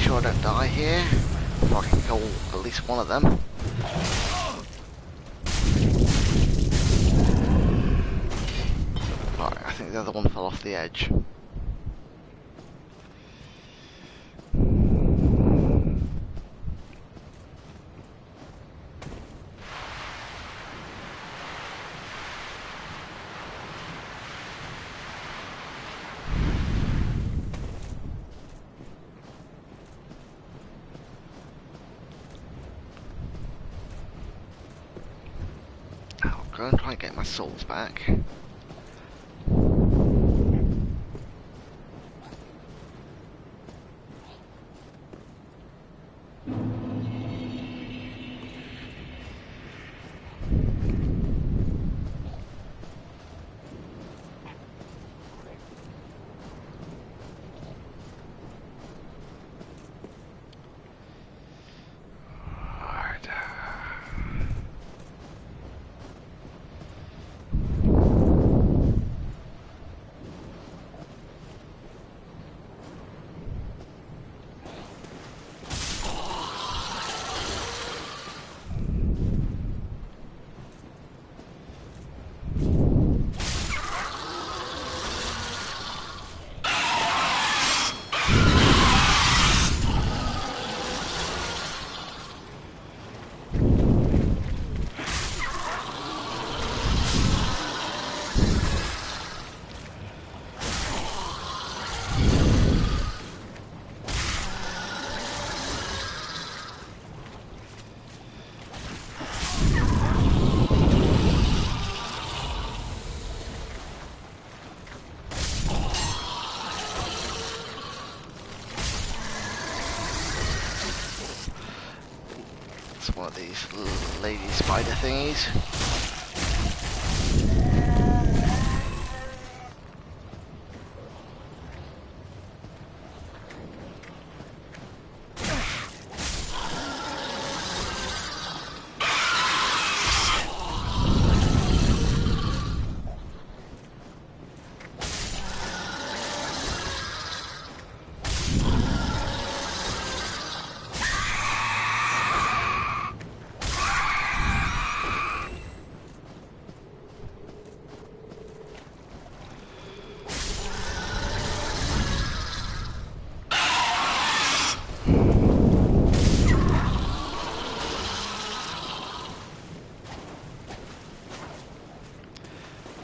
I don't die here, so I can kill at least one of them. Right, I think the other one fell off the edge. Go and try and get my souls back. these lady spider thingies.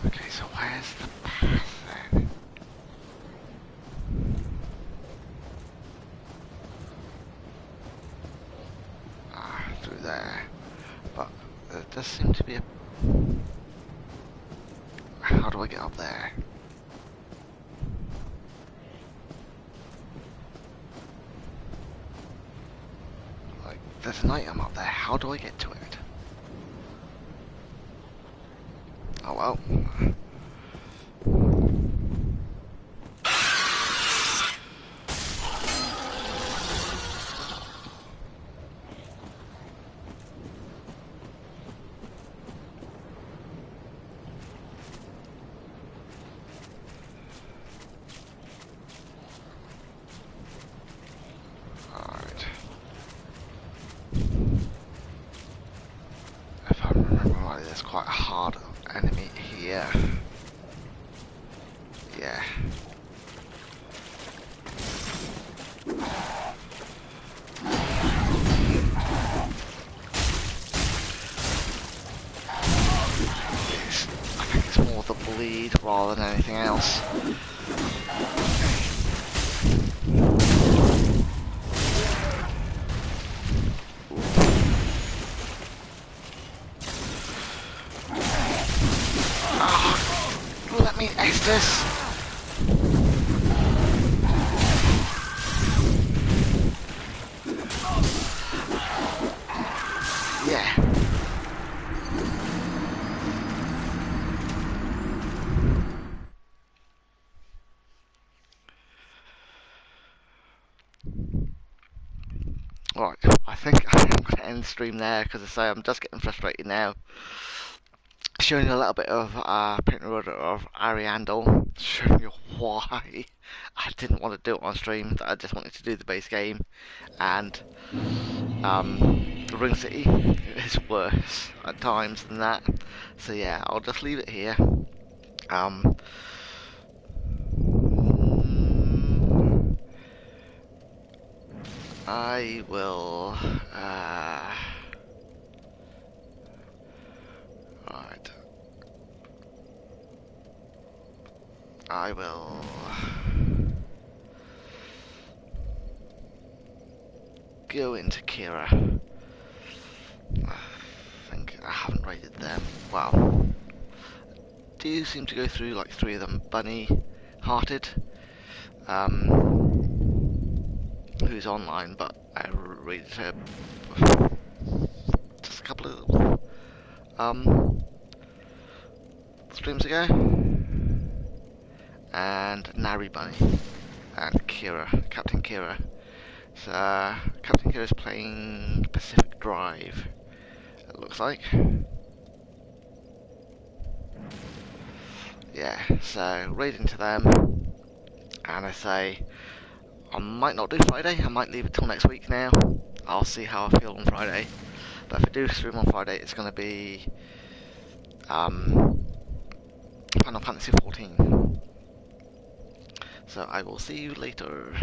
Okay, so where's the path then? Through there. But there does seem to be a... How do I get up there? Like, there's an item up there. How do I get to it? Oh well. Alright. If I remember right, there's quite a hard enemy here. Yeah. I think it's more the bleed rather than anything else. Let me ace this. Yeah. Right, I think I'm going to end the stream there because I say I'm just getting frustrated now. Showing you a little bit of paint and order of Ariandel, showing you why I didn't want to do it on stream, that I just wanted to do the base game, and the Ring City is worse at times than that, so yeah, I'll just leave it here. I will, right, I will go into Kira. I think I haven't raided them. Well, do seem to go through like 3 of them bunny-hearted, who's online, but I raided her just a couple of streams ago, and Nari Bunny and Kira, Captain Kira. So Captain Kira's playing Pacific Drive, it looks like. Yeah, so raid into them, and I say I might not do Friday, I might leave it till next week now. I'll see how I feel on Friday. But if I do stream on Friday, it's going to be Final Fantasy XIV. So I will see you later.